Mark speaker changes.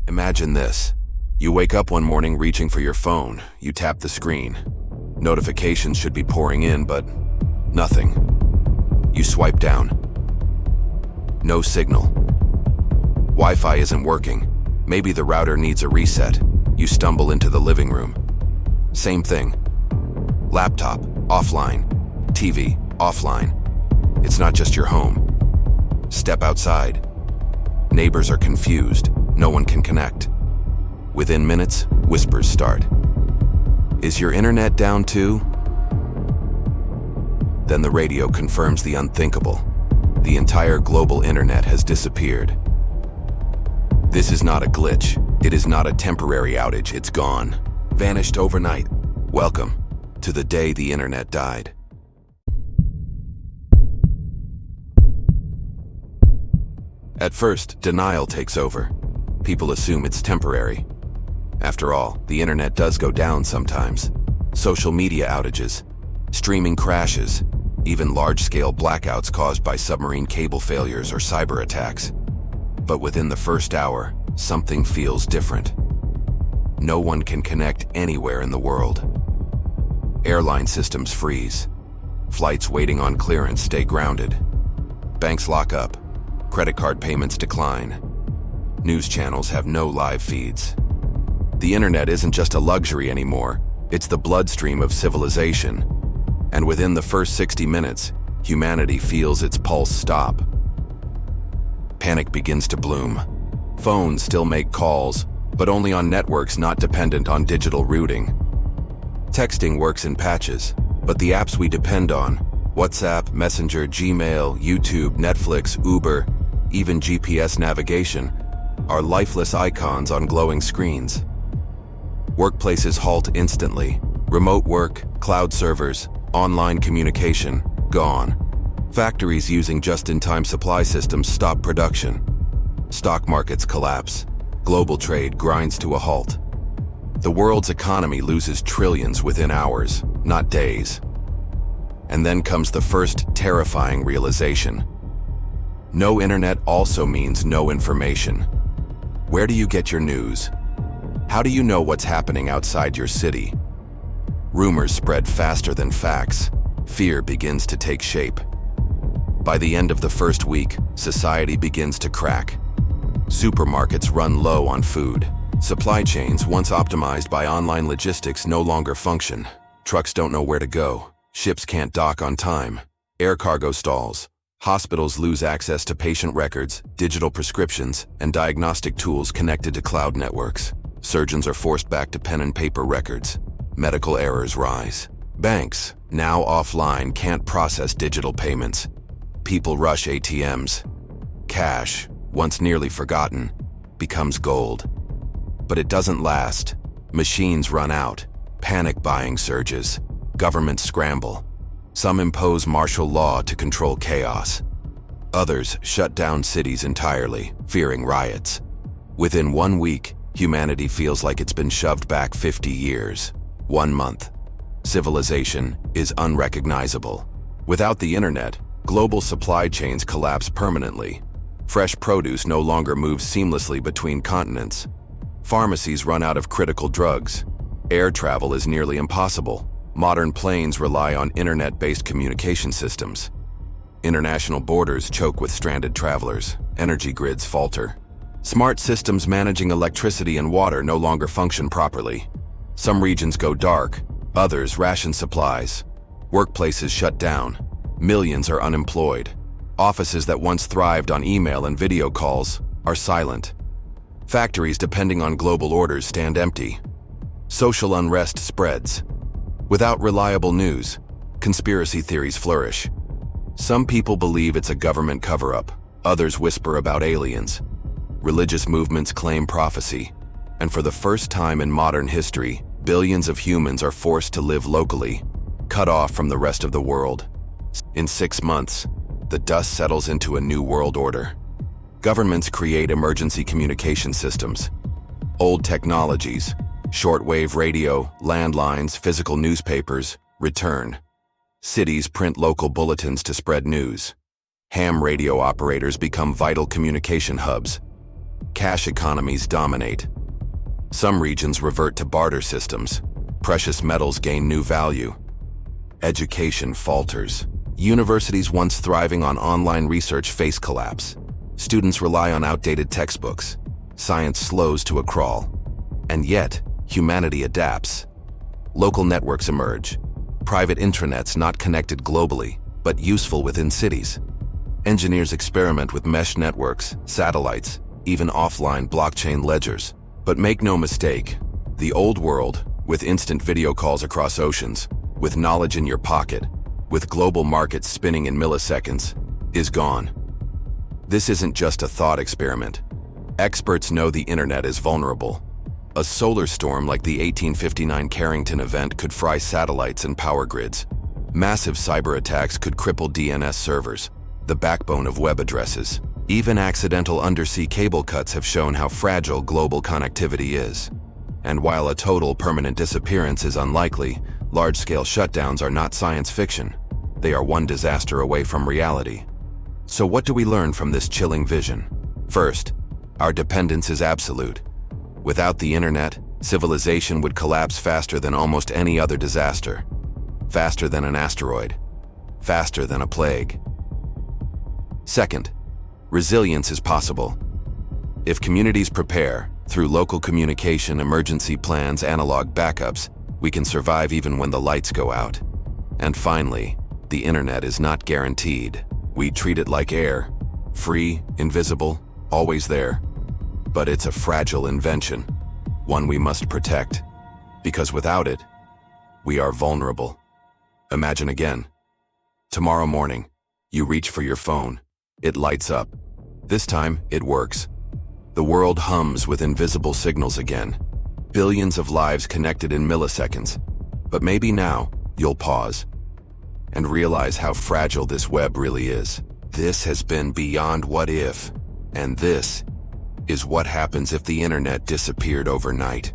Speaker 1: Imagine this. You wake up one morning reaching for your phone. You tap the screen. Notifications should be pouring in, but nothing. You swipe down. No signal. Wi-Fi isn't working. Maybe the router needs a reset. You stumble into the living room. Same thing. Laptop, offline. TV, offline. It's not just your home. Step outside. Neighbors are confused. No one can connect. Within minutes, whispers start. Is your internet down too? Then the radio confirms the unthinkable. The entire global internet has disappeared. This is not a glitch. It is not a temporary outage. It's gone. Vanished overnight. Welcome to the day the internet died. At first, denial takes over. People assume it's temporary. After all, the internet does go down sometimes. Social media outages, streaming crashes, even large-scale blackouts caused by submarine cable failures or cyber attacks. But within the first hour, something feels different. No one can connect anywhere in the world. Airline systems freeze. Flights waiting on clearance stay grounded. Banks lock up. Credit card payments decline. News channels have no live feeds. The internet isn't just a luxury anymore. It's the bloodstream of civilization. And within the first 60 minutes, humanity feels its pulse stop. Panic begins to bloom. Phones still make calls, but only on networks not dependent on digital routing. Texting works in patches, but the apps we depend on, WhatsApp, Messenger, Gmail, YouTube, Netflix, Uber, even GPS navigation, are lifeless icons on glowing screens. Workplaces halt instantly. Remote work, cloud servers, online communication, gone. Factories using just-in-time supply systems stop production. Stock markets collapse. Global trade grinds to a halt. The world's economy loses trillions within hours, not days. And then comes the first terrifying realization. No internet also means no information. Where do you get your news? How do you know what's happening outside your city? Rumors spread faster than facts. Fear begins to take shape. By the end of the first week, society begins to crack. Supermarkets run low on food. Supply chains, once optimized by online logistics, no longer function. Trucks don't know where to go. Ships can't dock on time. Air cargo stalls. Hospitals lose access to patient records, digital prescriptions, and diagnostic tools connected to cloud networks. Surgeons are forced back to pen and paper records. Medical errors rise. Banks, now offline, can't process digital payments. People rush ATMs. Cash, once nearly forgotten, becomes gold. But it doesn't last. Machines run out. Panic buying surges. Governments scramble. Some impose martial law to control chaos. Others shut down cities entirely, fearing riots. Within 1 week, humanity feels like it's been shoved back 50 years. 1 month. Civilization is unrecognizable. Without the internet, global supply chains collapse permanently. Fresh produce no longer moves seamlessly between continents. Pharmacies run out of critical drugs. Air travel is nearly impossible. Modern planes rely on internet-based communication systems. International borders choke with stranded travelers. Energy grids falter. Smart systems managing electricity and water no longer function properly. Some regions go dark, others ration supplies. Workplaces shut down. Millions are unemployed. Offices that once thrived on email and video calls are silent. Factories depending on global orders stand empty. Social unrest spreads. Without reliable news, conspiracy theories flourish. Some people believe it's a government cover-up. Others whisper about aliens. Religious movements claim prophecy. And for the first time in modern history, billions of humans are forced to live locally, cut off from the rest of the world. In 6 months, the dust settles into a new world order. Governments create emergency communication systems. Old technologies, shortwave radio, landlines, physical newspapers, return. Cities print local bulletins to spread news. Ham radio operators become vital communication hubs. cash economies dominate. Some regions revert to barter systems. Precious metals gain new value. Education falters. Universities once thriving on online research face collapse. Students rely on outdated textbooks. Science slows to a crawl. And yet, humanity adapts. Local networks emerge. Private intranets not connected globally, but useful within cities. Engineers experiment with mesh networks, satellites, even offline blockchain ledgers. But make no mistake, the old world, with instant video calls across oceans, with knowledge in your pocket, with global markets spinning in milliseconds, is gone. This isn't just a thought experiment. Experts know the internet is vulnerable. A solar storm like the 1859 Carrington event could fry satellites and power grids. Massive cyber attacks could cripple DNS servers, the backbone of web addresses. Even accidental undersea cable cuts have shown how fragile global connectivity is. And while a total permanent disappearance is unlikely, large-scale shutdowns are not science fiction. They are one disaster away from reality. So what do we learn from this chilling vision? First, our dependence is absolute. Without the internet, civilization would collapse faster than almost any other disaster. Faster than an asteroid. Faster than a plague. Second, resilience is possible. If communities prepare, through local communication, emergency plans, analog backups, we can survive even when the lights go out. And finally, the internet is not guaranteed. We treat it like air, free, invisible, always there. But it's a fragile invention, one we must protect, because without it, we are vulnerable. Imagine again. Tomorrow morning, you reach for your phone. It lights up. This time, it works. The world hums with invisible signals again. Billions of lives connected in milliseconds. But maybe now, you'll pause and realize how fragile this web really is. This has been Beyond What If, and this is what happens if the internet disappeared overnight.